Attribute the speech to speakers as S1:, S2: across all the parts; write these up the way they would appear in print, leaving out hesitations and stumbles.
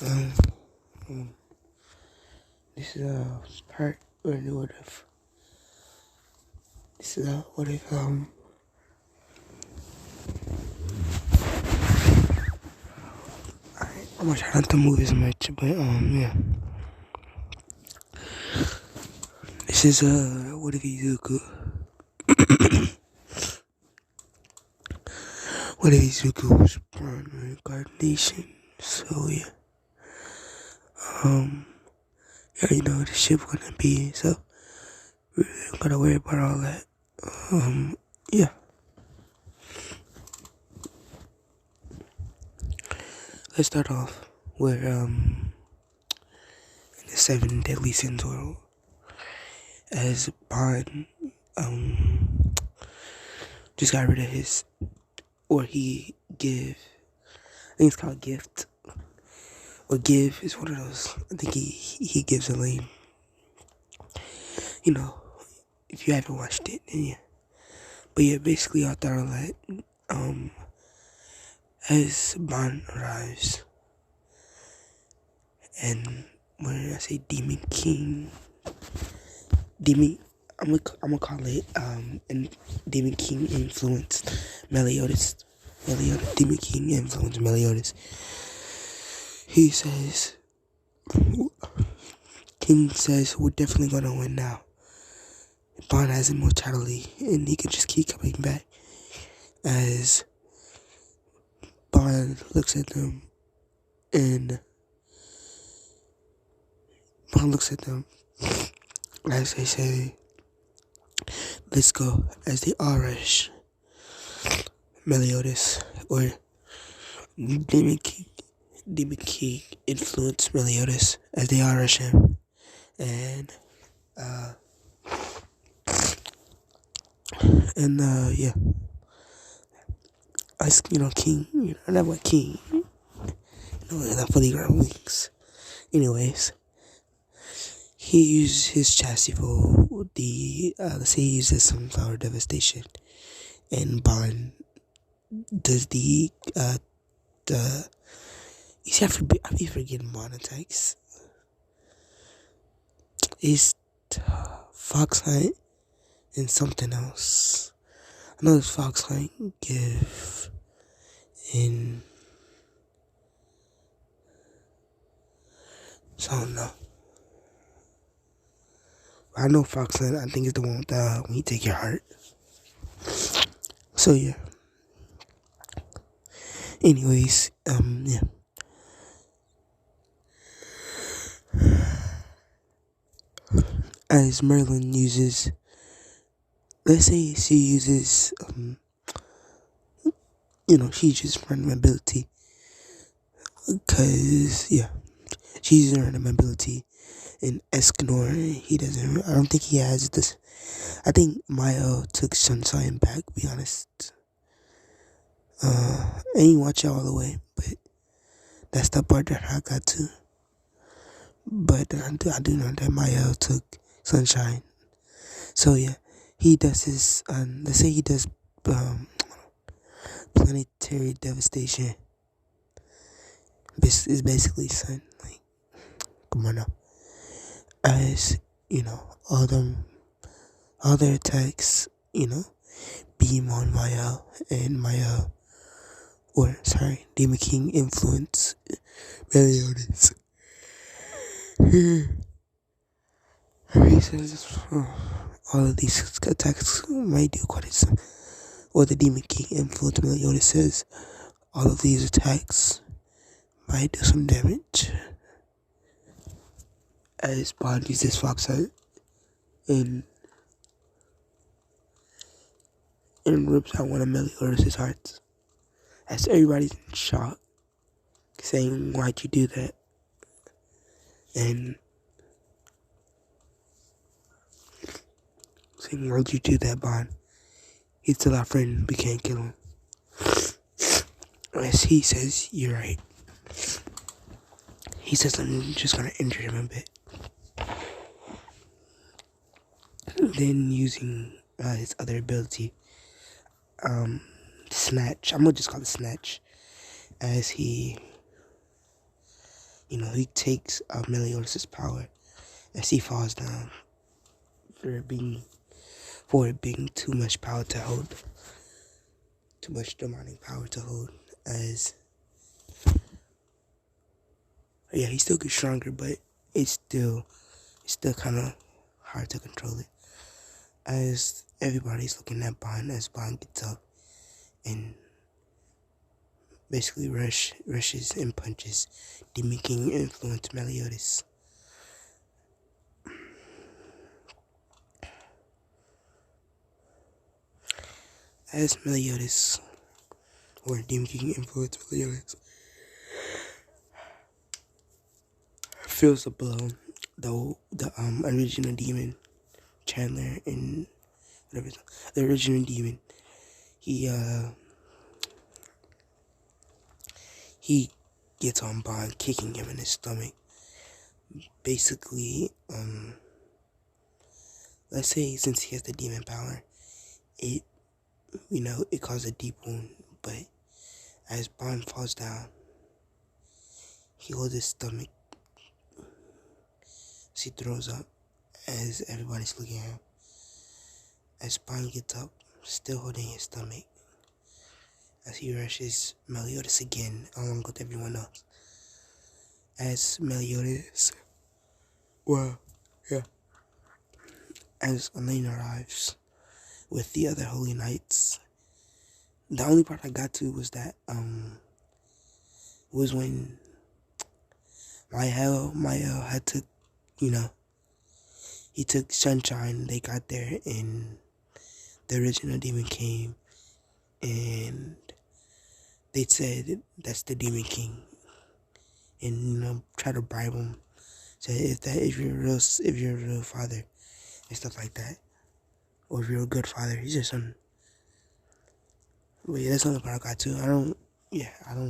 S1: Um, um, this is part or what if this is what if I'm gonna try not to move as much, but yeah. This is what if Izuku what if Izuku was born reincarnation? So yeah. You already know the ship gonna be, so we don't gotta worry about all that. Yeah. Let's start off with in the seven deadly sins world as Bond just got rid of his or he give I think it's called gift or give is one of those. I think he gives a lane. You know, if you haven't watched it, then yeah. But yeah, basically I thought of that as Bond arrives and when I say Demon King, Demon I'm gonna call it and Demon King influenced Meliodas. Demon King influenced Meliodas. He says King says we're definitely gonna win now. Bond has immortality and he can just keep coming back as Bond looks at them and Bond looks at them as they say, let's go, as they all rush Meliodas or Demon King. Demon King influenced Meliodas as they all rush him. And yeah. King, that what King, that fully grown wings. Anyways, he uses his chassis for the, let's say he uses sunflower devastation. And Bond does the, you see, I be forgetting Bond attacks. It's Fox Hunt and something else. I know it's Fox Hunt, give, and so I don't know. I know Fox Hunt, I think it's the one with when you take your heart. So yeah. Anyways, yeah. As Merlin uses, let's say she uses, she just random ability. Cause yeah, she's using random ability. And Escanor, I don't think he has this. I think Mayo took Sunshine back, to be honest. I ain't watch it all the way, but that's the part that I got to. But I do know that Mayo took Sunshine. So yeah, he does his, let's say he does planetary devastation. This is basically sun. Like, come on now. As, all their attacks, beam on Maya and Maya, Demon King influence Meliodas. He says all of these attacks might do quite some, or the Demon King influence Meliodas says all of these attacks might do some damage. As Bond uses Fox Hunt and rips out one of Meliodas' hearts. As everybody's in shock, saying, why'd you do that? And saying, why'd you do that, Bond? He's still our friend, we can't kill him. As he says, you're right. He says, I'm just gonna injure him a bit. Then using his other ability, Snatch. I'm gonna just call it Snatch. As he he takes Meliodas' power as he falls down for it being too much power to hold, too much demonic power to hold. As yeah, he still gets stronger, but it's still kind of hard to control it. As everybody's looking at Bond, as Bond gets up and basically rushes and punches Demon King influence Meliodas. As Meliodas, or Demon King influence Meliodas, feels the blow, the original demon, Chandler, and whatever, the original demon, he gets on Bond, kicking him in his stomach. Basically, let's say since he has the demon power, it caused a deep wound, but as Bond falls down, he holds his stomach as he throws up, as everybody's looking at him. As Bond gets up, still holding his stomach, as he rushes Meliodas again, along with everyone else. As Meliodas, as Elaine arrives with the other Holy Knights. The only part I got to was that, was when Mael had to, he took Sunshine, they got there, and the original demon came, and they said that's the Demon King, and try to bribe him, say if you're a real father and stuff like that, or if you're a good father, he's your son. But yeah, that's the only part I got to. I don't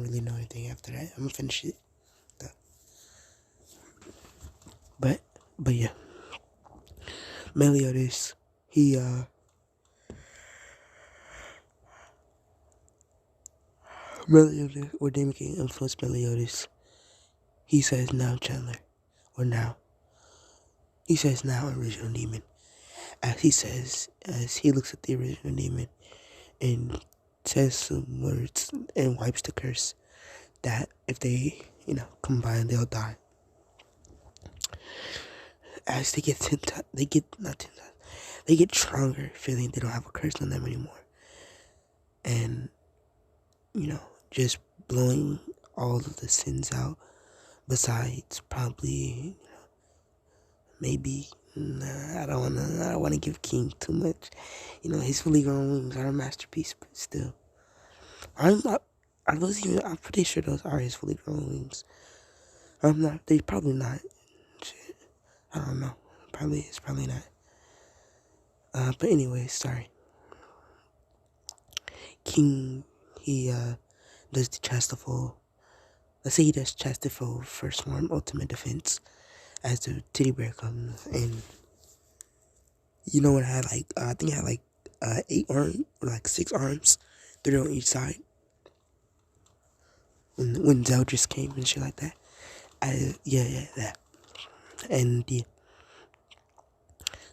S1: really know anything after that. I'm gonna finish it though. But yeah, Meliodas, Meliodas, or Demon King influenced Meliodas. He says now Chandler, or now. He says now original demon. As he looks at the original demon and says some words and wipes the curse that if they, combine, they'll die. As they get they get stronger, feeling they don't have a curse on them anymore. And, just blowing all of the sins out, besides probably, maybe, I don't wanna give King too much. His fully grown wings are a masterpiece, but still. I'm pretty sure those are his fully grown wings. They probably not. Shit. I don't know. It's probably not. But anyway, sorry. King, he, does the Chastafol. Let's say he does Chastafol first form, ultimate defense, as the teddy bear comes, and it had I think it had 8 arms, or 6 arms, 3 on each side. When Zeldris came and shit like that. That. And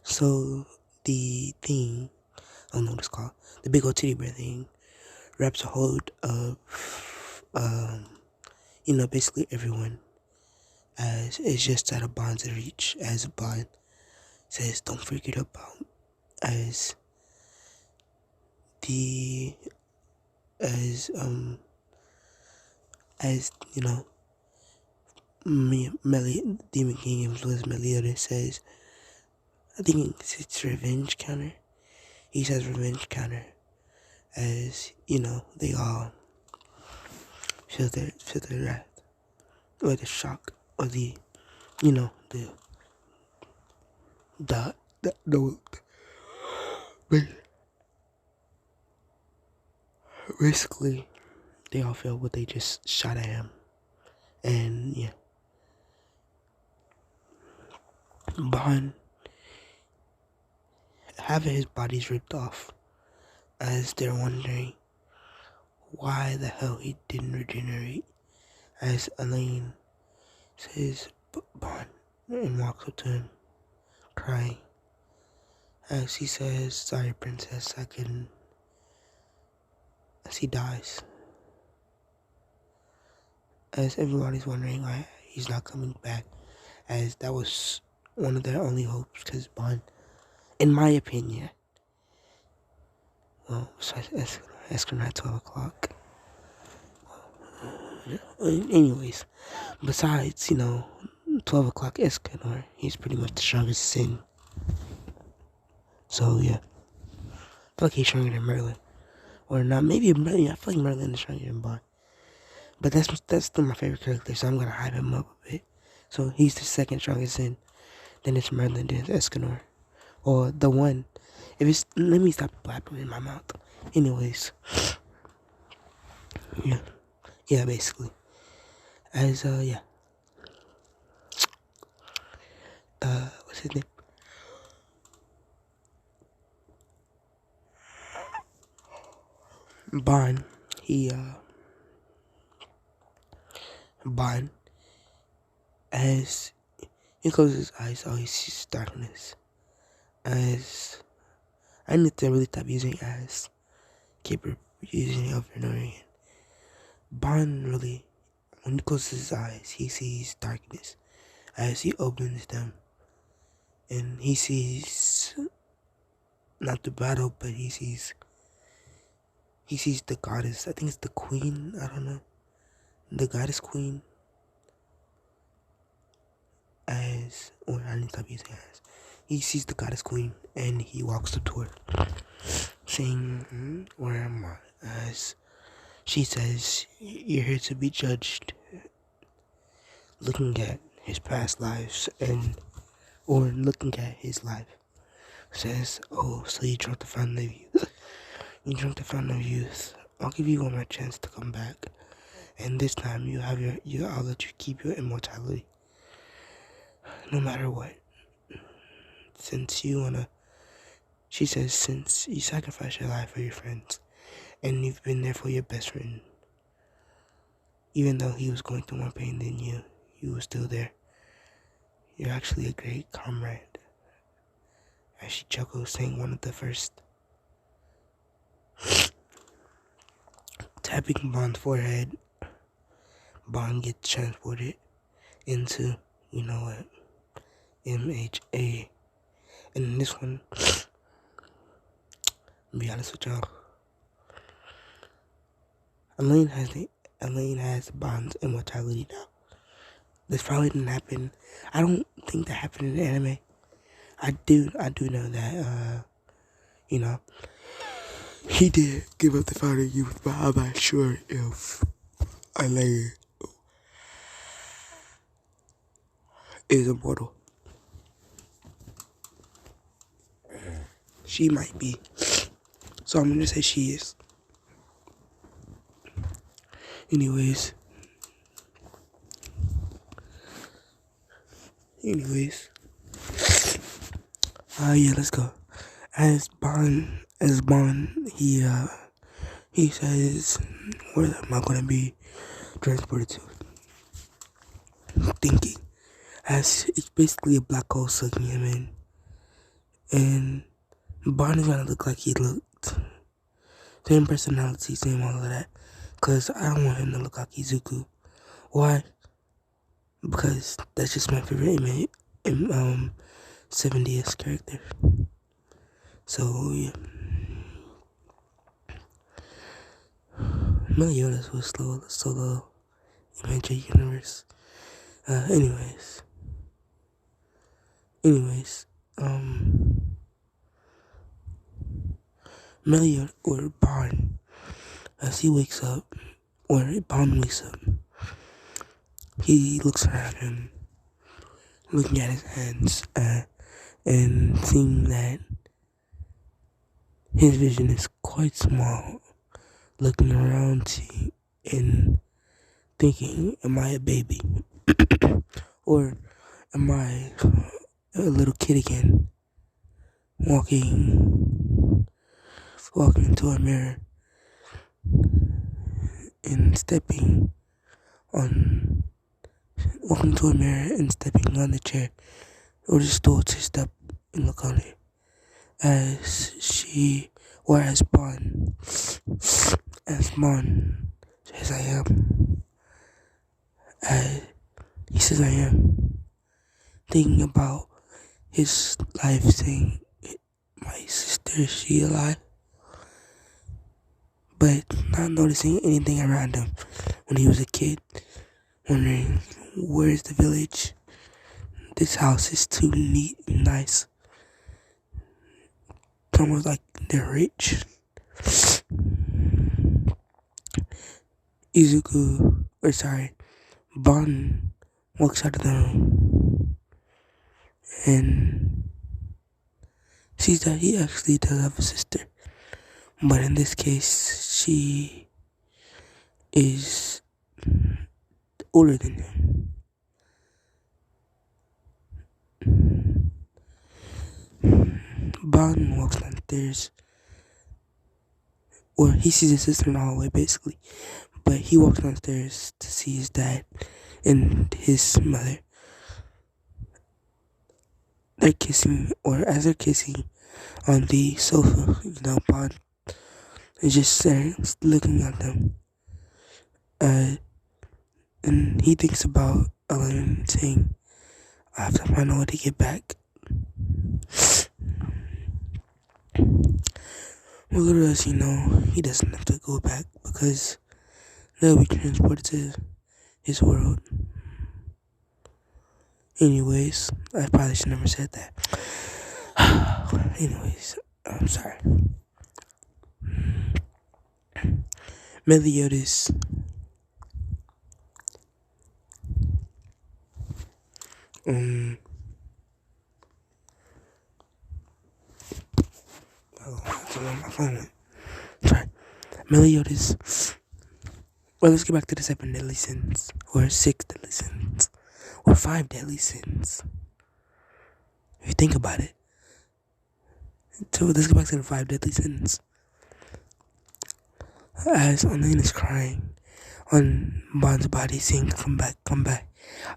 S1: so the thing, I don't know what it's called, the big old teddy bear thing, wraps a hold of, basically everyone, as it's just out of Bond's reach, as Bond says, don't forget about, as Demon King influenced Meliodas says, I think it's revenge counter. He says revenge counter, as they all feel their wrath, or the shock, or the basically they all feel what they just shot at him, and yeah, Bond having his bodies ripped off, as they're wondering why the hell he didn't regenerate, as Elaine says Bond and walks up to him, crying. As he says, "Sorry, princess, I couldn't," as he dies. As everybody's wondering why he's not coming back, as that was one of their only hopes, because Bond, in my opinion, well, besides Escrow at 12 o'clock. Anyways, besides, 12 o'clock Escanor, he's pretty much the strongest sin. So, yeah. I feel like he's stronger than Merlin. Or not, maybe Merlin. I feel like Merlin is stronger than Bond. But that's still my favorite character, so I'm gonna hype him up a bit. So, he's the second strongest sin. Then it's Merlin, then it's Escanor. Or the one. Let me stop blabbering in my mouth. Anyways. Yeah. Yeah, basically. Yeah. What's his name? Bond. Bond, as he closes his eyes, all he sees is darkness. As I need to really stop using as, keep using it over and over again. Bond really, when he closes his eyes, he sees darkness. As he opens them, and he sees not the battle, but he sees the goddess. I think it's the queen. I don't know, the goddess queen. Or I need to stop using as. He sees the goddess queen, and he walks up to her, saying, "Where am I?" As she says, "You're here to be judged." Looking at his past lives, or looking at his life, says, "Oh, so you drunk the fountain of youth. You drunk the fountain of youth. I'll give you one more chance to come back, and this time I'll let you keep your immortality, no matter what. She says, since you sacrificed your life for your friends, and you've been there for your best friend, even though he was going through more pain than you were still there. You're actually a great comrade." As she chuckles, saying one of the first, tapping Bond's forehead, Bond gets transported into, MHA. And in this one, to be honest with y'all, Elaine has Bond's immortality now. This probably didn't happen. I don't think that happened in the anime. I do know that, he did give up the fountain of youth, but I'm not sure if Elaine is immortal. She might be. So I'm gonna say she is. Anyways. Yeah, let's go. As Bond, he says, "Where am I gonna be transported to?" Thinking, as it's basically a black hole sucking him in, and Bond is gonna look like he looked. Same personality, same all of that. Cause I don't want him to look like Izuku. Why? Because that's just my favorite 70s character. So yeah. Meliodas was solo Magic Universe. Anyways, Meliodas or Bond, as he wakes up, or Bond wakes up, he looks around him, looking at his hands, and seeing that his vision is quite small, looking around and thinking, am I a baby? Or am I a little kid again, walking into a mirror and stepping on walking to a mirror and stepping on the chair or the stool to step and look on it. As Bond says I am, as he says I am, thinking about his life, saying, my sister, is she alive? But not noticing anything around him when he was a kid, wondering, where's the village? This house is too neat and nice. It's almost like they're rich. Bon walks out of the room and sees that he actually does have a sister. But in this case, she is older than him. Bon walks downstairs, or he sees his sister in the hallway basically, but he walks downstairs to see his dad and his mother. They're kissing, or as they're kissing on the sofa, Bon is just staring, looking at them. And he thinks about Elaine saying, I have to find a way to get back. Well, little does he know, he doesn't have to go back because they'll be transported to his world. Anyways, I probably should never said that. Anyways, I'm sorry. Meliodas. My phone went. Sorry. Meliodas. Well, let's get back to the 7 deadly sins, or 6 deadly sins, or 5 deadly sins. If you think about it. So let's get back to the 5 deadly sins. As Elaine is crying on Bond's body, saying, come back, come back.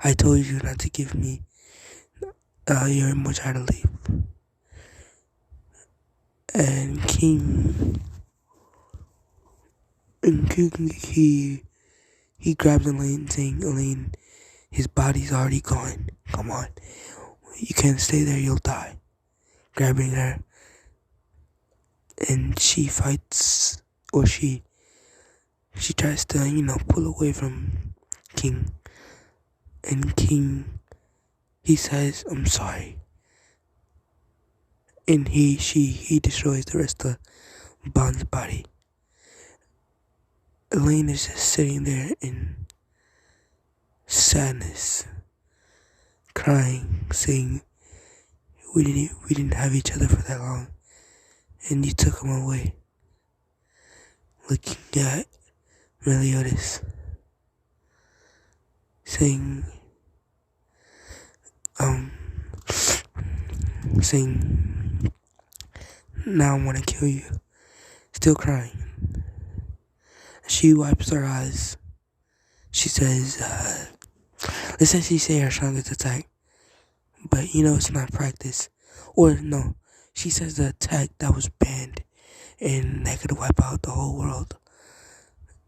S1: I told you not to give me your immortality. And King, he grabs Elaine, saying, Elaine, his body's already gone. Come on. You can't stay there, you'll die. Grabbing her. And she fights, or she tries to, pull away from King. And King, he says, I'm sorry. And he destroys the rest of Bond's body. Elaine is just sitting there in sadness, crying, saying, we didn't have each other for that long, and you took him away. Looking at Meliodas, saying, now I want to kill you. Still crying. She wipes her eyes. She says, let's actually say her strongest attack, but it's not practice. Or no, she says the attack that was banned and that could wipe out the whole world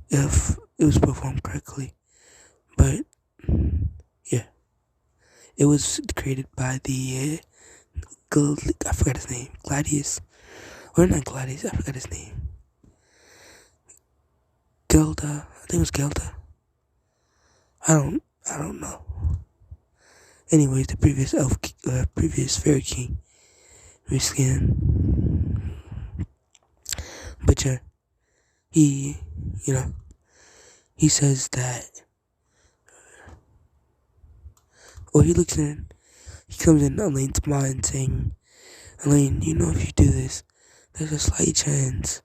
S1: if it was performed correctly. But yeah, it was created by the I forgot his name, Gladius, or not Gladius, I forgot his name. Gelda, I think it was Gelda. I don't know. Anyways, the previous fairy king, Riskin. But yeah, he says that, or he looks in, he comes in Elaine's mind saying, Elaine, if you do this, there's a slight chance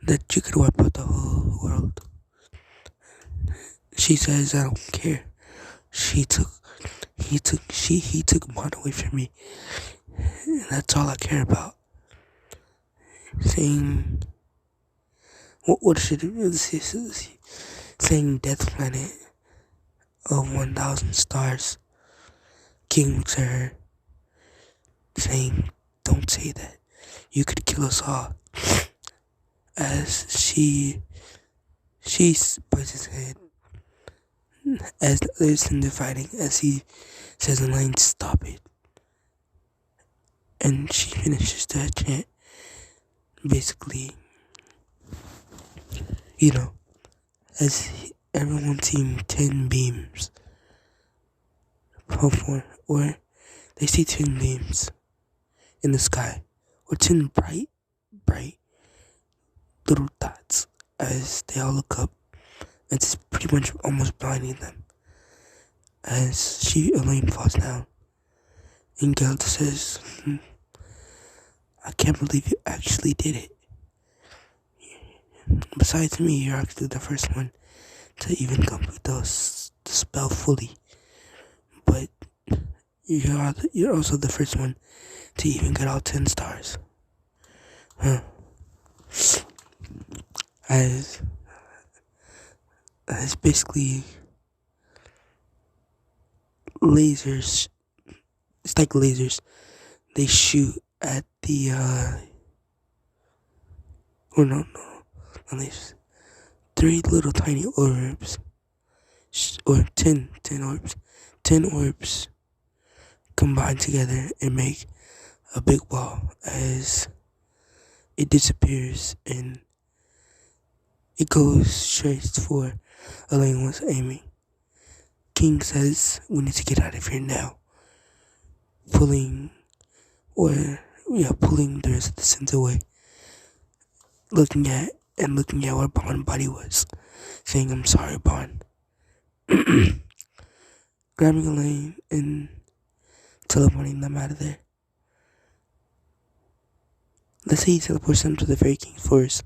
S1: that you could wipe out the whole world. She says, I don't care. He took Bond away from me. And that's all I care about. Saying, what should it be? Saying Death Planet. of 1,000 stars. King looks at her, saying, "Don't say that. You could kill us all." As she buzzes his head, as the others in the fighting, as he says in line, "Stop it." And she finishes the chant. Basically, as everyone seeing 10 beams perform, or they see 10 beams in the sky, or 10 bright little dots as they all look up. It's pretty much almost blinding them. As Elaine falls down, and Geralt says, "I can't believe you actually did it. Besides me, you're actually the first one to even complete the spell fully. But you're also the first one to even get all 10 stars." Huh. As basically lasers, it's like lasers, they shoot at the, no, lasers. 3 little tiny orbs, or 10 orbs. 10 orbs combine together and make a big ball as it disappears and it goes straight for Elaine was aiming. King says, "We need to get out of here now." Pulling the rest of the sins away. Looking at where Bond's body was. Saying, "I'm sorry, Bond." Grabbing Elaine and teleporting them out of there. Let's say he teleports them to the Fairy King's forest.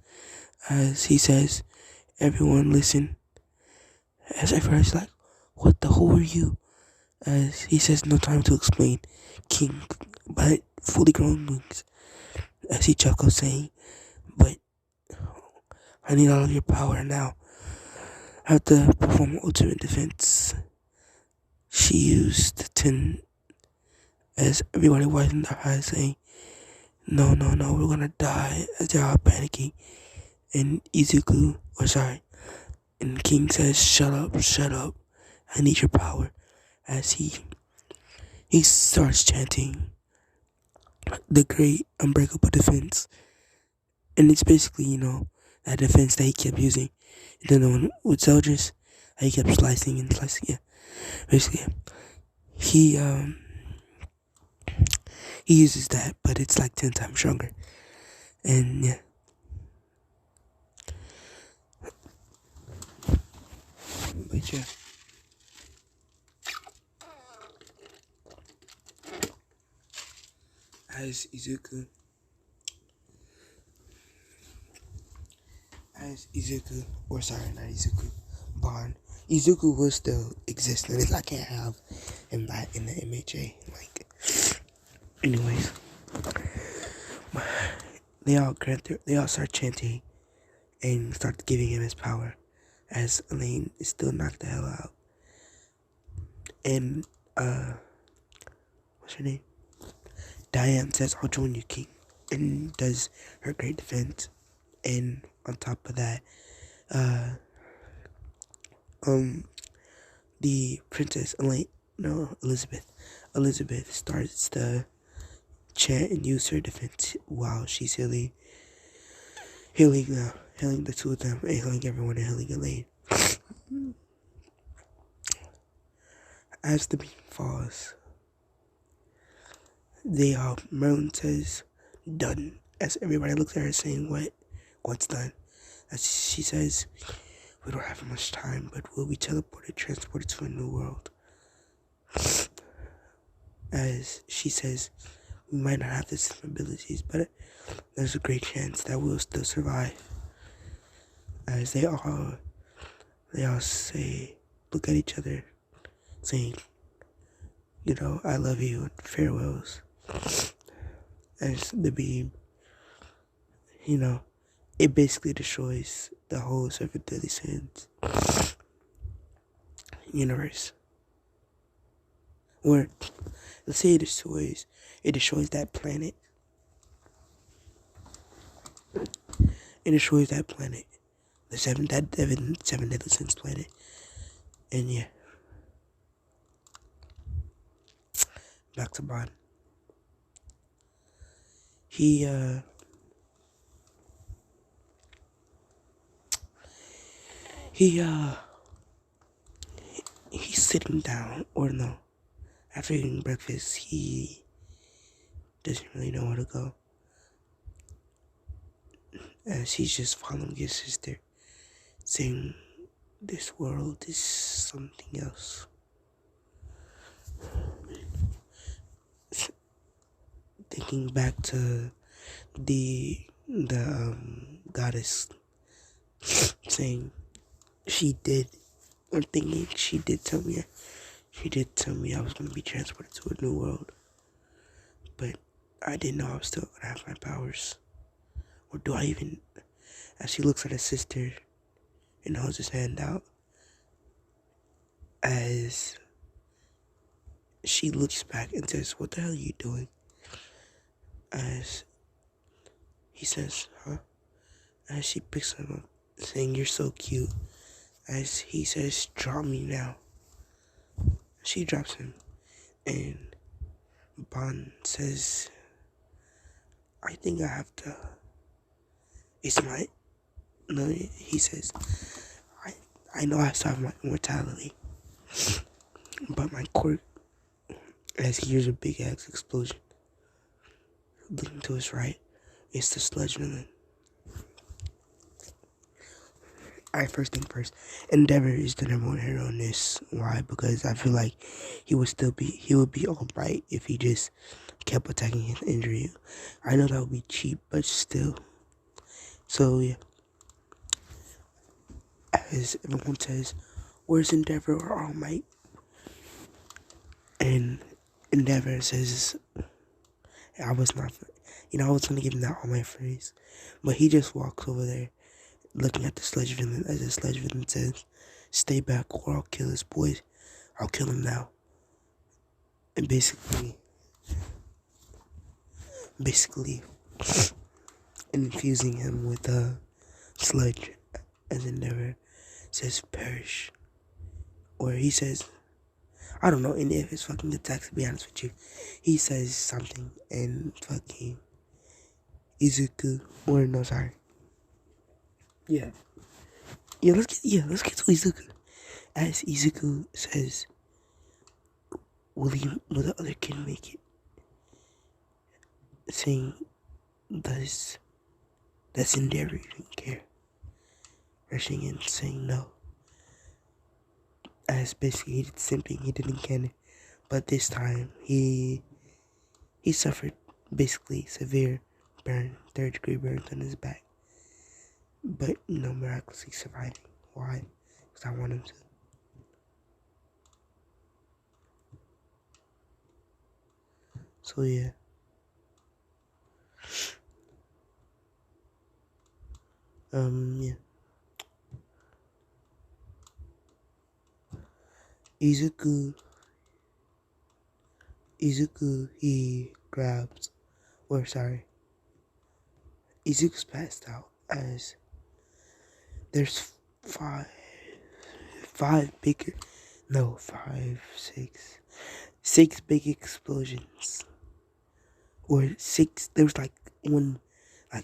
S1: As he says, "Everyone listen." As everybody's like, "What the who are you?" As he says, "No time to explain, King," but fully grown wings. As he chuckles, saying, "But I need all of your power now. I have to perform ultimate defense." She used 10 as everybody widened their eyes, saying, No, we're gonna die," as they're all panicking. And and King says, shut up, I need your power." As he starts chanting the great unbreakable defense. And it's basically, that defense that he kept using. And then the one with soldiers, he kept slicing and slicing, yeah. Basically, yeah. He uses that, but it's like 10 times stronger. And yeah. But yeah. As Izuku, or sorry, not Izuku, Bond. Izuku will still exist, and I can't have him not in the MHA. Like, anyways, they all start chanting and start giving him his power, as Elaine is still knocked the hell out. And what's her name? Diane says, "I'll join you, King," and does her great defense. And on top of that, the Princess Elizabeth starts to chant and use her defense while she's healing the two of them, and healing everyone, and healing Elaine. As the beam falls, Merlin says, "Done." As everybody looks at her, saying, "What's done?" As she says, "We don't have much time, but we'll be transported to a new world." As she says, "We might not have the same abilities, but there's a great chance that we'll still survive." As they all look at each other, saying, "I love you," and farewells. As the beam, it basically destroys the whole Seven Deadly Sins. universe. Or let's say it destroys that planet. It destroys that planet. The seven deadly sins planet. And yeah. Back to Bond. He he he's sitting down, or no, after eating breakfast, he doesn't really know where to go, as he's just following his sister, saying this world is something else. Thinking back to the goddess saying she did, or thinking she did tell me I was gonna be transported to a new world, but I didn't know I was still gonna have my powers. Or do I even? As she looks at her sister and holds his hand out, as she looks back and says, "What the hell are you doing?" As he says, "Huh?" As she picks him up, saying, "You're so cute." As he says, "Drop me now." She drops him, and Bond says, "I think I have to." It's my no. He says, I know I still have my immortality, but my quirk." As he hears a big ass explosion, looking to his right, it's the sludge villain. Alright, first thing first, Endeavor is the number one hero in this. Why? Because I feel like he would be alright if he just kept attacking his injury. I know that would be cheap, but still. So yeah, as everyone says, "Where's Endeavor or All Might?" And Endeavor says, "I was not, I was gonna give him that All Might phrase," but he just walks over there, looking at the sludge villain, as the sludge villain says, "Stay back or I'll kill this boy. I'll kill him now." And basically infusing him with sludge, as Endeavor says, "Perish." Or he says, I don't know any of his fucking attacks, to be honest with you. He says something, and fucking Izuku, or no, sorry. Yeah. Let's get to Izuku. As Izuku says, will the other kid make it? Saying, does Endeavor even care? Rushing in, saying no. As basically he did the same thing he did in canon, but this time he suffered basically severe burn, third-degree burns on his back, but miraculously surviving. Why? Because I want him to. So yeah. Yeah. Izuku, he grabs, or sorry, Izuku's passed out, as there's six big explosions, or there was like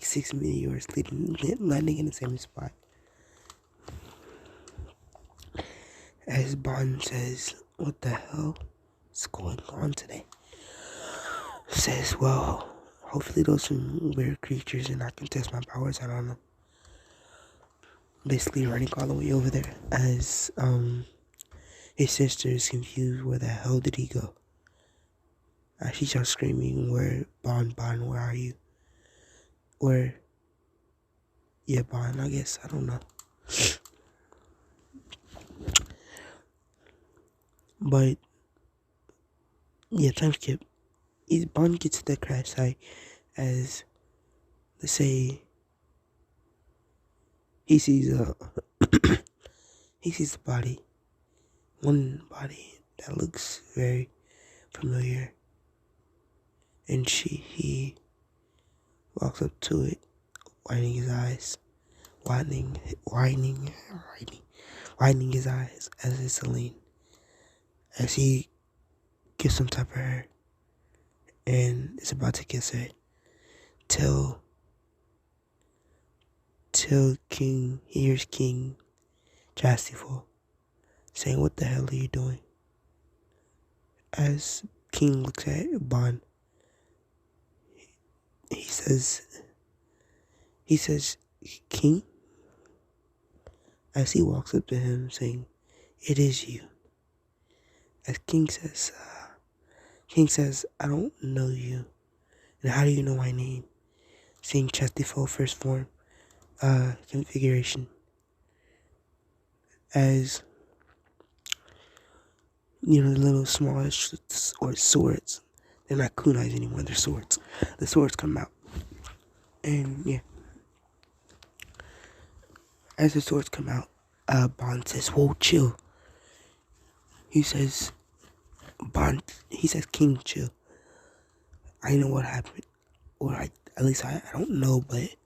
S1: 6 meteors landing in the same spot. As Bond says, "What the hell is going on today?" Says, "Well, hopefully those some weird creatures and I can test my powers out on them." Basically running all the way over there, as his sister is confused. Where the hell did he go? She starts screaming, "Where, Bond, where are you?" Or, yeah, Bond, I guess, I don't know. But, yeah, time skip. Bond gets to the crash site, as, let's say, he sees he sees the body, one body that looks very familiar, and he walks up to it, widening his eyes, widening his eyes as it's Celine, as he gives some type of her, and is about to kiss her, till King hears King Chastity saying, "What the hell are you doing?" As King looks at Bond, he says, "King," as he walks up to him saying, "It is you." As King says, "I don't know you, and how do you know my name?" Seeing Chastity first form, configuration, as the little smallish or swords. They're not kunais anymore, they're swords. The swords come out. And yeah. As the swords come out, Bond says, "Whoa, chill." He says, "King, chill. I know what happened. Or at least I don't know, but,"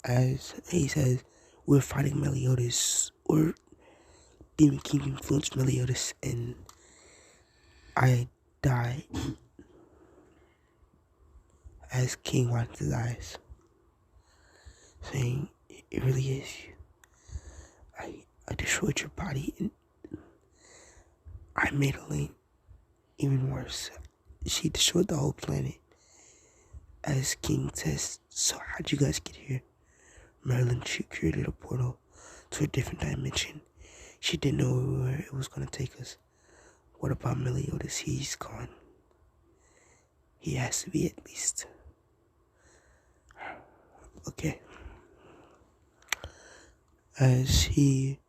S1: as he says, "we're fighting Meliodas, or Demon King influenced Meliodas, and I died." As King wipes his eyes, saying, "It really is you. I destroyed your body, and I made Elaine even worse. She destroyed the whole planet." As King says, "So how'd you guys get here?" Marilyn, "She created a portal to a different dimension. She didn't know where it was gonna take us." "What about Meliodas? He's gone. He has to be, at least." Okay. As he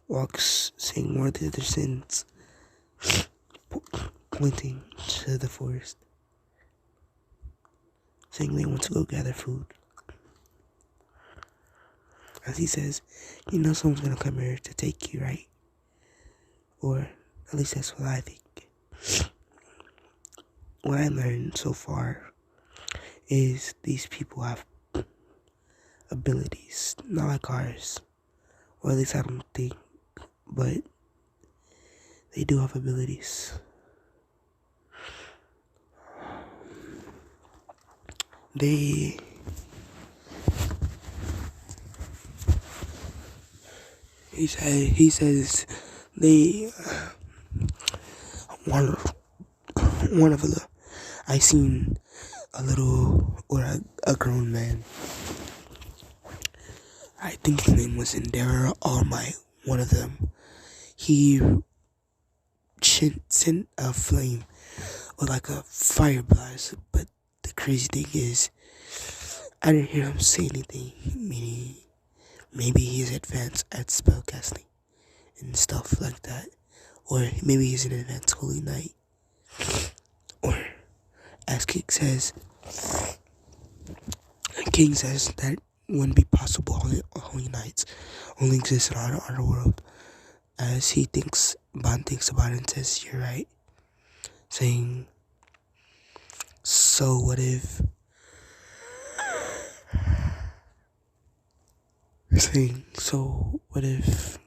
S1: walks, saying more of their sins, pointing to the forest, saying they want to go gather food. As he says, "Someone's gonna come here to take you, right?" Or at least that's what I think. What I learned so far is these people have abilities, not like ours. Or at least I don't think, but they do have abilities. He says they one of the I seen a little or a grown man. I think his name was Endeavor All Might. One of them. He sent a flame or like a fire blast, but the crazy thing is, I didn't hear him say anything. Meaning, maybe he's advanced at spellcasting and stuff like that, or maybe he's an advanced holy knight, or as King says that wouldn't be possible. Holy knights only exist in our underworld. As Bond thinks about it and says, "You're right." Saying, "So what if?" Saying, "So what if?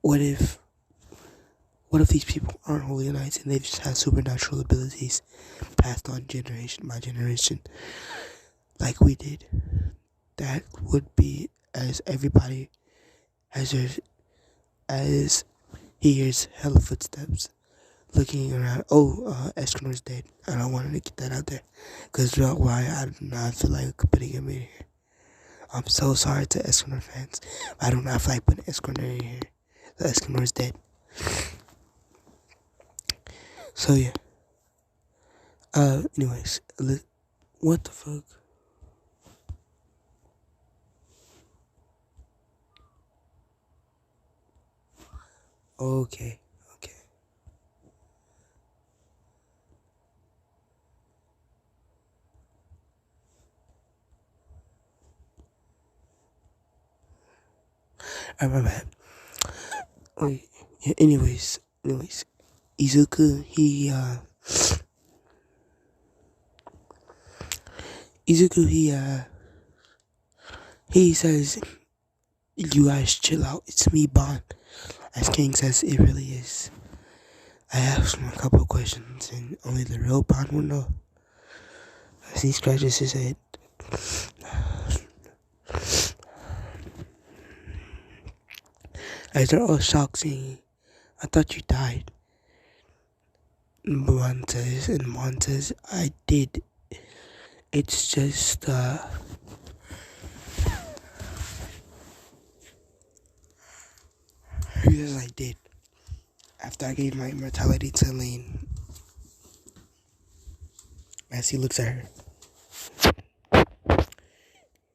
S1: What if? What if these people aren't holy knights and they just have supernatural abilities passed on generation by generation, like we did?" That would be as everybody as he hears hella footsteps, looking around. "Oh, Escanor's dead." I don't want to get that out there, cause why I do not feel like putting him in here. I'm so sorry to Escanor fans. I do not feel like putting Escanor in here. The Escanor's dead. So yeah. Anyways, what the fuck? Okay. My bad. Wait. Yeah, anyways. Izuku, Izuku, he says, you guys chill out. It's me, Bond. As King says, it really is. I asked him a couple of questions, and only the real Bond will know. As he scratches his head. As they're all shocked, saying, I thought you died. Bond says, I did. It's just, he says, I did. After I gave my immortality to Lane. As he looks at her.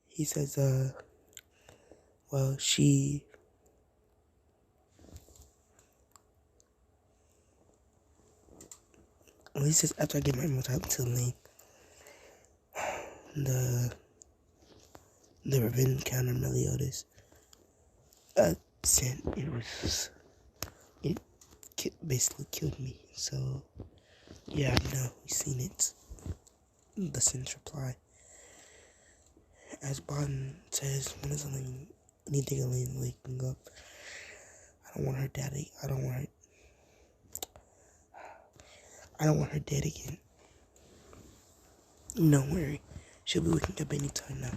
S1: He says, well, he says, after I gave my immortality to Lane, the revenge counter Meliodas sent, it basically killed me. So, yeah, no, we've seen it. The Sin's reply. As Bond says, when is Elaine, anything Elaine waking up? I don't want her daddy. I don't want her dead again. Don't worry. She'll be waking up anytime now.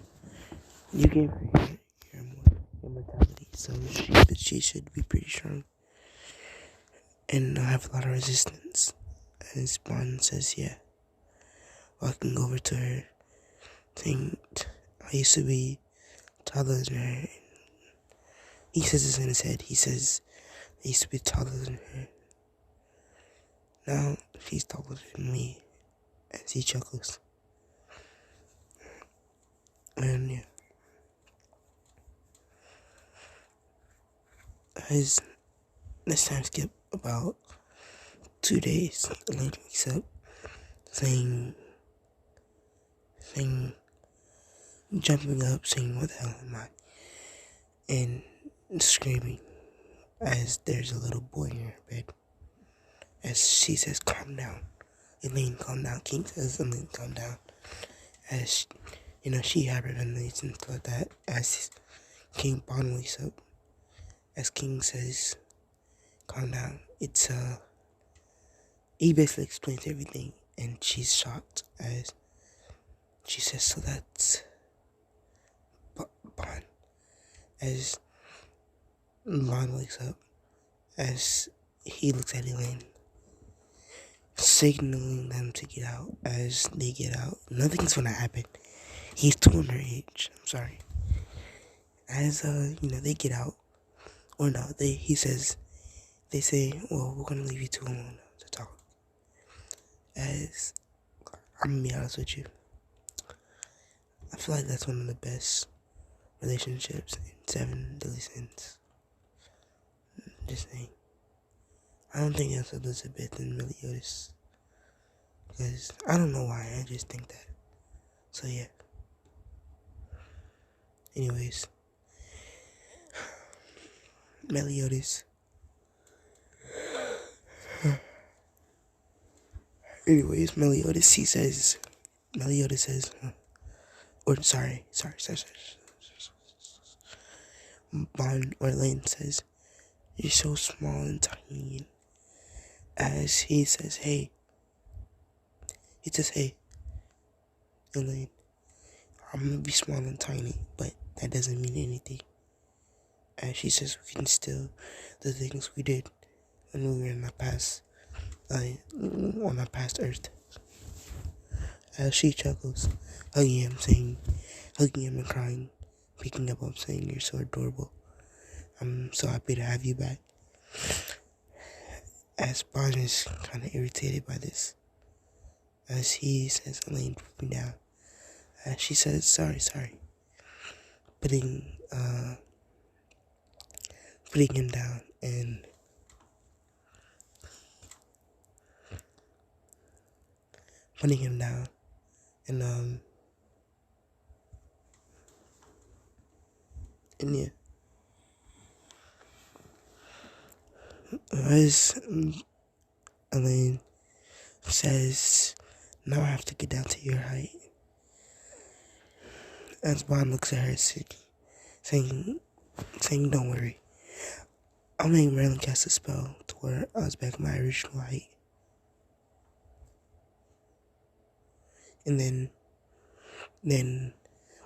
S1: You gave her your immortality, so she should be pretty strong. And have a lot of resistance. As Bond says, yeah. Walking over to her, saying, I used to be taller than her. He says this in his head. He says, I used to be taller than her. Now she's taller than me. As he chuckles. And yeah. As this time skip about 2 days, Elaine wakes up saying, jumping up, saying, what the hell am I? And screaming as there's a little boy in her bed. As she says, calm down. Elaine, calm down. King says, Elaine, calm down. As, she hyperventilates and stuff like that. As King Bond wakes up. As King says, calm down. He basically explains everything. And she's shocked as she says, so that's Bond. As Bond wakes up. As he looks at Elaine, signaling them to get out. As they get out, nothing's gonna happen. He's 2 underage. I'm sorry. As they get out, or no, they say, well, we're gonna leave you 2 alone to talk. As I'm gonna be honest with you, I feel like that's one of the best relationships in 7 Deadly Sins. Just saying. I don't think that's Elizabeth and Meliodas. Because I don't know why, I just think that. So yeah. Anyways. Meliodas. Meliodas says, Bond or Lane says, you're so small and tiny. As he says, hey, Elaine, I'm gonna be small and tiny, but that doesn't mean anything. As she says, we can still the things we did when we were in our past, on our past Earth. As she chuckles, hugging him and crying, picking up, saying, you're so adorable. I'm so happy to have you back. As Bond is kind of irritated by this. As he says, Elaine, put me down. As she says, sorry. Putting him down and and yeah. As Elaine says, now I have to get down to your height. As Bond looks at her, saying, don't worry. I'll make Marilyn cast a spell to where I was back at my original height. And then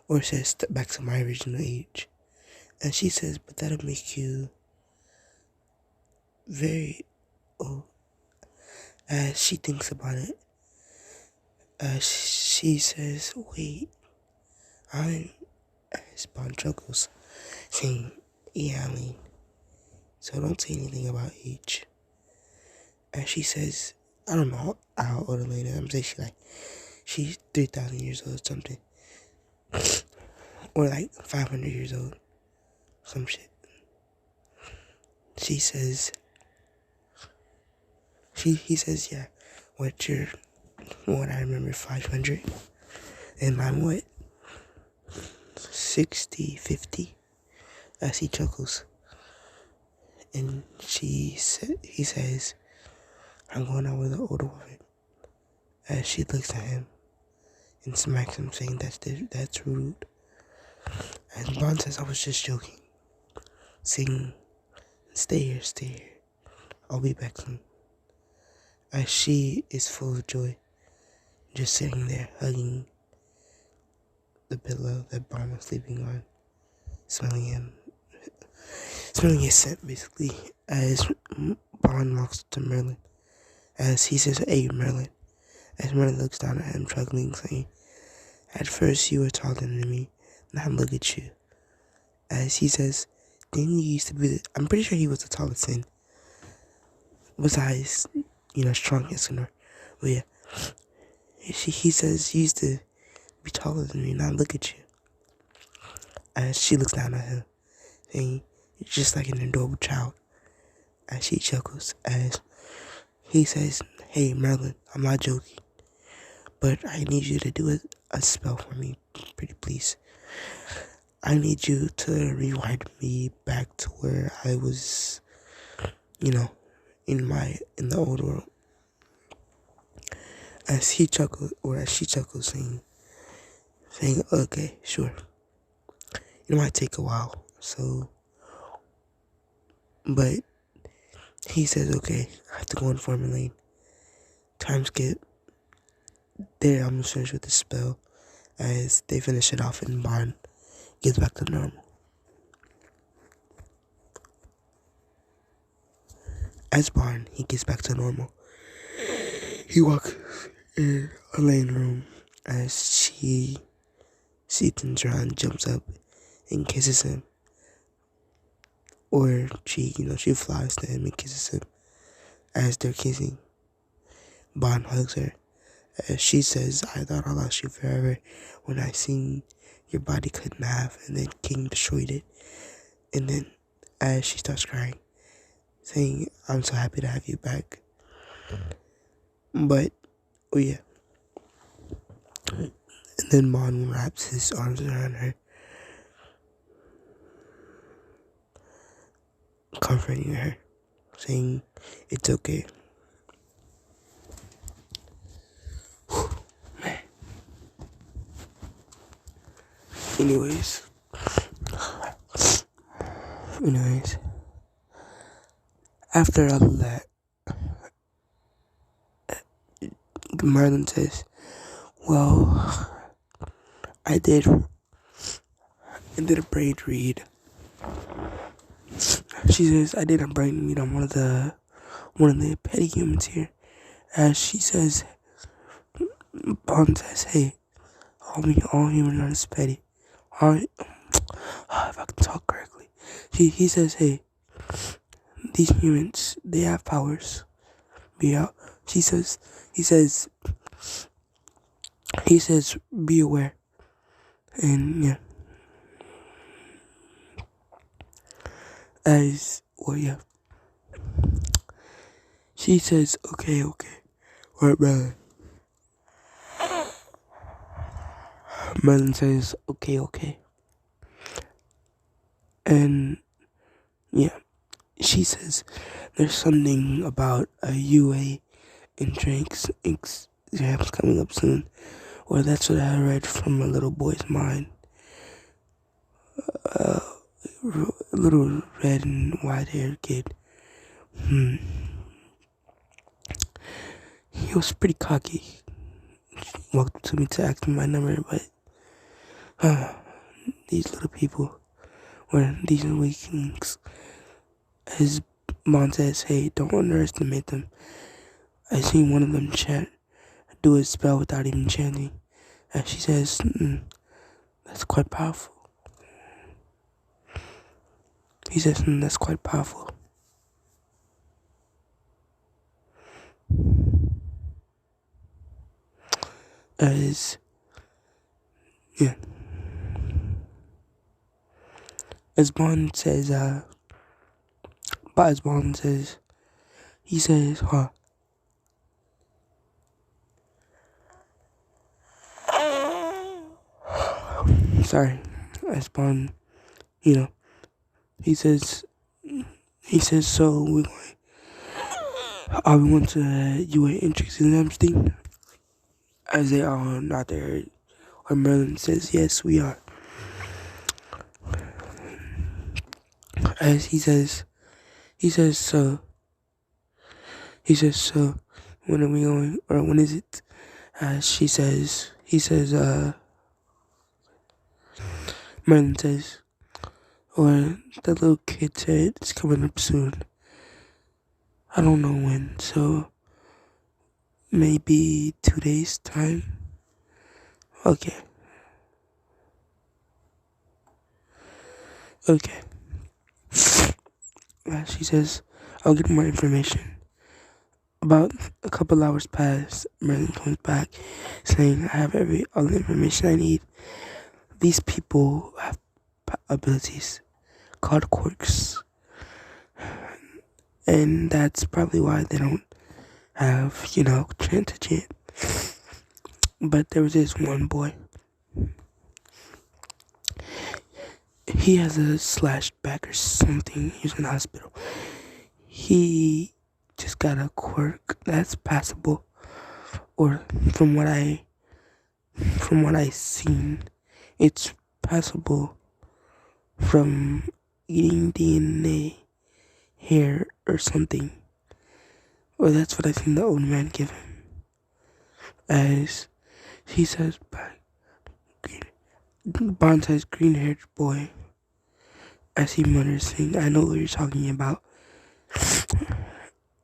S1: or says, step back to my original age. And she says, but that'll make you very old. As she thinks about it, she says, wait, I'm, as Bond chuckles, saying, yeah, I mean, so don't say anything about age. And she says, I don't know how old Elena is. I'm saying she's 3,000 years old or something. Or like 500 years old. Some shit. She says, he says, yeah, what I remember 500. And I'm what? 60, 50. As he chuckles. And he says, I'm going out with an older woman. As she looks at him and smacks him, saying that's rude. And Bond says, I was just joking. Saying, stay here. I'll be back soon. As she is full of joy, just sitting there hugging the pillow that Bond was sleeping on, smelling his scent basically. As Bond walks to Merlin, as he says, hey Merlin. As Merlin looks down at him, chuckling, saying, at first you were taller than me, now look at you. As he says, didn't you used to be I'm pretty sure he was the tallest in, besides, strongest in her. But yeah, he says, you used to be taller than me, now look at you. As she looks down at him, saying, you're just like an adorable child. As she chuckles, as he says, hey Merlin, I'm not joking, but I need you to do a spell for me, pretty please. I need you to rewind me back to where I was, in the old world. As she chuckles, saying, okay, sure. It might take a while, so, but he says, okay, I have to go and formulate. Time skip. There, I'm finished with the spell. As they finish it off and Bond gets back to normal. As Bond, he gets back to normal. He walks in Elaine's room as she turns around, jumps up, and kisses him. Or she flies to him and kisses him. As they're kissing, Bond hugs her. As she says, I thought I lost you forever when I seen your body cut in half and then King destroyed it. And then as she starts crying, saying, I'm so happy to have you back. But, oh yeah. And then Bond wraps his arms around her, comforting her, saying, it's okay. Man. Anyways, after all of that, Merlin says, well, I did a brain read. She says, I did a brain read on one of the petty humans here. As she says, Bond says, hey, all humans are petty. If I can talk correctly. He says, hey, these humans, they have powers. Be out. He says, be aware. And yeah. Yeah. She says, okay. Alright, brother. Merlin says, okay. And yeah. she says there's something about a UA entrance exams coming up soon. Or that's what I read from a little boy's mind. A little red and white haired kid. He was pretty cocky. Walked up to me to ask me my number, but these little people were these weaklings. As Bond says, hey, don't underestimate them. I seen one of them do a spell without even chanting. And she says, that's quite powerful. He says, that's quite powerful. As Bond says, but as Bond says, he says, sorry, as Bond, he says, so we went to UA entrance exams thing, as they are not there, or Merlin says, yes, we are. As he says, so, when are we going, or when is it? He says, Merlin says, or the little kid said, it's coming up soon. I don't know when, so maybe 2 days time. Okay. She says, I'll get more information. About a couple hours pass. Merlin comes back saying, I have all the information I need. These people have abilities called quirks. And that's probably why they don't have, transigent. But there was this one boy. He has a slashed back or something. He was in the hospital. He just got a quirk that's passable. Or from what I seen, it's passable from eating DNA, hair, or something. Or that's what I seen the old man give him. As he says, Bond says, green-haired boy. As he mutters, saying, I know what you're talking about.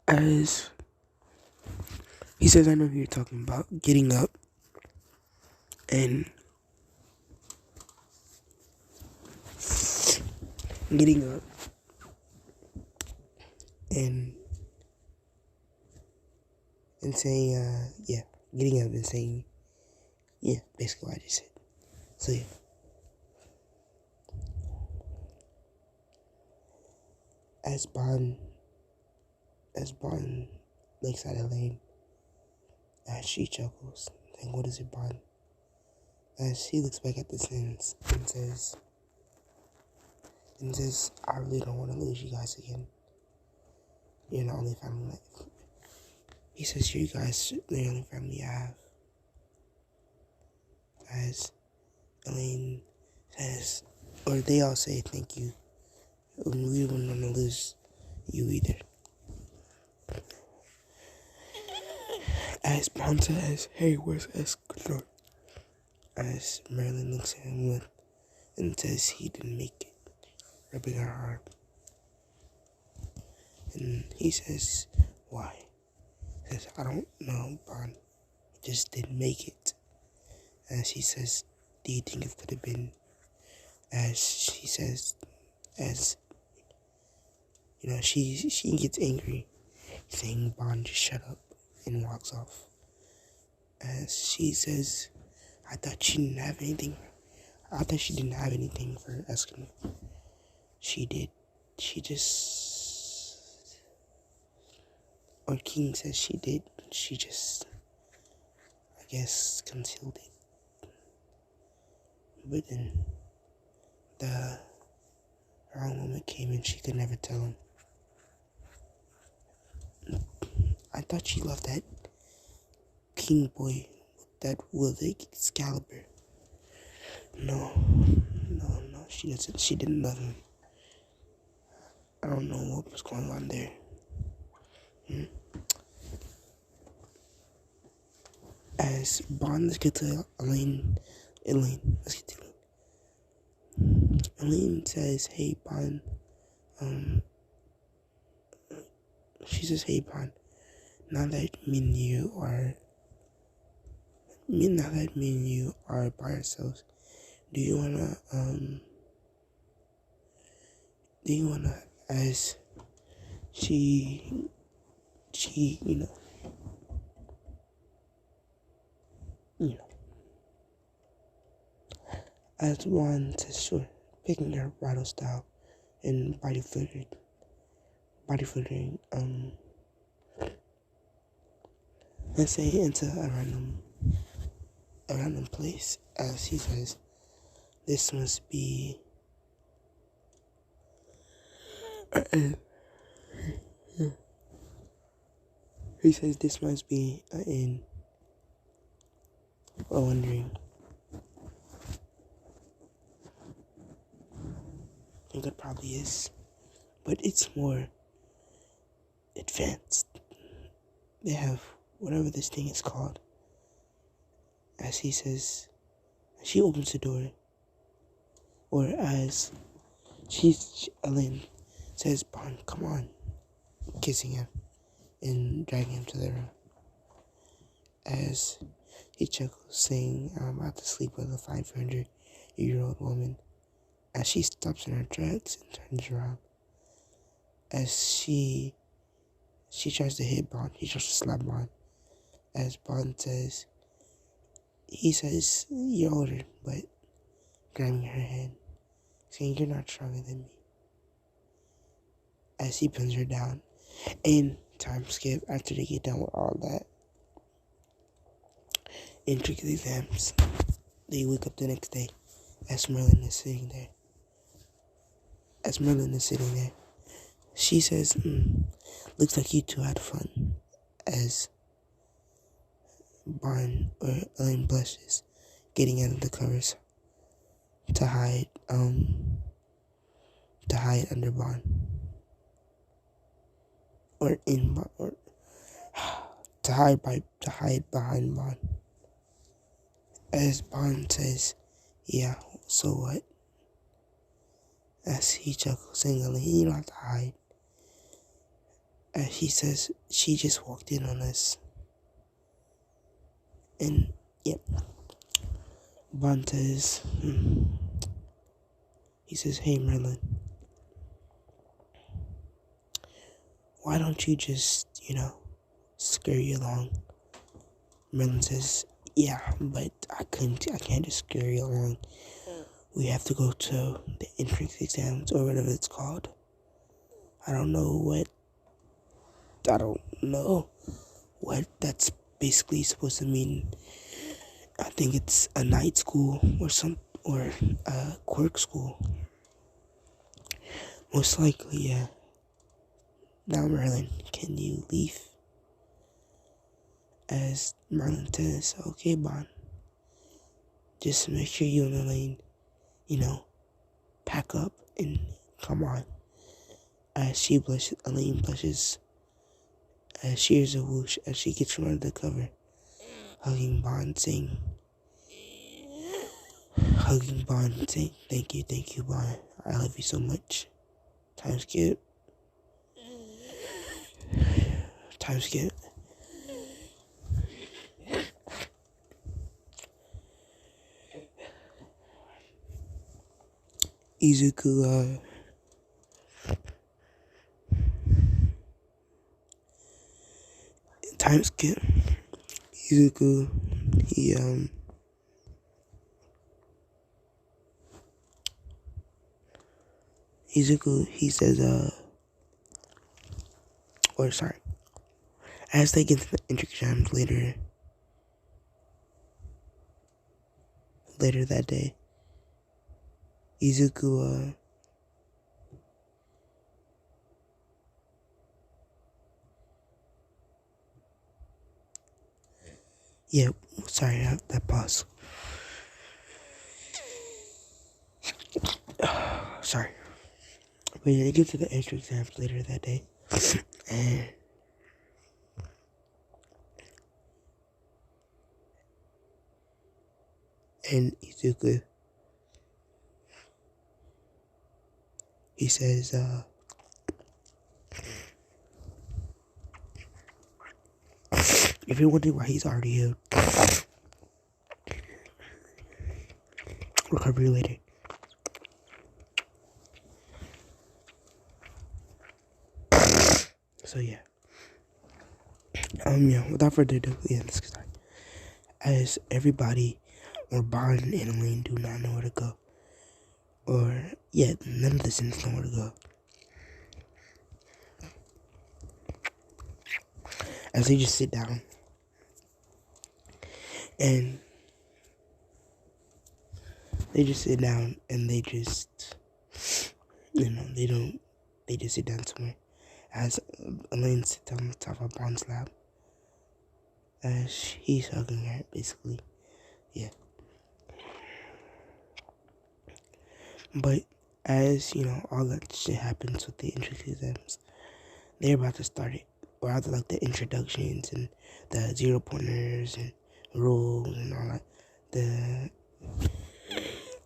S1: As he says, I know who you're talking about. Getting up and saying, getting up and saying, basically what I just said. So as Bond looks at Elaine, as she chuckles, saying, what is it, Bond? As she looks back at the sentence and says, I really don't want to lose you guys again. You're the only family left. He says, you guys are the only family I have. As Elaine says, or they all say thank you. We don't want to lose you either. As Bond says, hey, where's Escanor? As Marilyn looks at him and says he didn't make it, rubbing her arm. And he says, why? He says, I don't know, Bond. Just didn't make it. And she says, do you think it could have been? As she says, she gets angry, saying, Bond, just shut up, and walks off. As she says, I thought she didn't have anything for Eskimo. She did. Or King says she did. She just, I guess, concealed it. But then the wrong moment came and she could never tell him. I thought she loved that king boy with the Excalibur. No, she doesn't. She didn't love him. I don't know what was going on there. As Bond, let's get to Elaine. Let's get to Elaine. Elaine says, "Hey Bond." She says, "Hey Bond. Now that me and you are by ourselves, do you wanna as she as one says sure, picking her bridal style and body flittering, let's say into a random place, as he says, this must be he says this must be an inn, or wondering. I think it probably is, but it's more advanced. They have whatever this thing is called. As he says, she opens the door, or as Elaine says, Bond, come on, kissing him and dragging him to the room. As he chuckles, saying, I'm about to sleep with a 500-year-old woman. As she stops in her tracks and turns around. As she tries to hit Bond, he tries to slap Bond. As Bond says, he says, you're older, but grabbing her hand, saying, you're not stronger than me. As he pins her down. And time skip, after they get done with all that intricate exams, they wake up the next day as Merlin is sitting there. She says, looks like you two had fun. As Bond or Elaine blushes, getting out of the covers to hide under Bond. Or to hide behind Bond. As Bond says, yeah, so what? As he chuckles, saying, you don't have to hide. As he says, she just walked in on us. And, yep. Bond says, he says, hey Merlin, why don't you just, scurry along? Merlin says, yeah, but I can't just scurry along. We have to go to the entrance exams, or whatever it's called. I don't know what that's basically supposed to mean. I think it's a night school or a quirk school. Most likely, yeah. Now, Merlin, can you leave? As Merlin says, okay, Bond. Just make sure you and Elaine, pack up and come on. As Elaine blushes, as she hears a whoosh as she gets from under the cover, hugging Bond, saying, thank you, Bond. I love you so much. Time skip. Izuku, time skip. Izuku, he says, as they get to the exams later that day, Izuku, Yeah, sorry, that pause. Sorry. But yeah, they get to the entrance exams later that day. And Izuku, he says, if you're wondering why he's already healed, recovery later. So yeah. Yeah, without further ado, yeah, let's get started. As everybody, or Bond and Elaine do not know where to go. Or, yeah, none of the Sims know where to go. As they just sit down. And they just sit down and they just, they just sit down somewhere. As Elaine sits on the top of Bond's lap. As he's hugging her, basically. Yeah. But as, all that shit happens with the entrance exams, they're about to start it. Or rather, like the introductions and the 0-pointers and rules and all that. The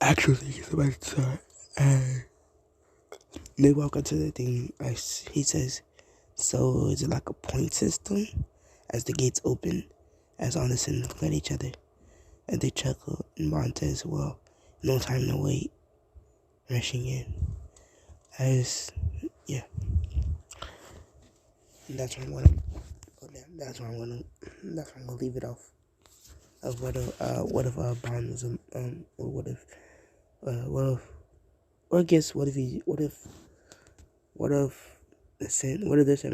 S1: actual thing is about to start. And they walk up to the thing. He says, so is it like a point system? As the gates open, as all the Sims look at each other. And they chuckle. And Bond says, well, no time to wait. Rushing in. Yeah. And that's where I'm gonna. That's where I'm gonna leave it off. Of what if Bond was or what if or I guess what if the 7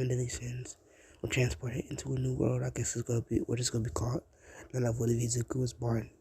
S1: deadly sins were transported into a new world? I guess we're just gonna be called. None of what if Izuku was born.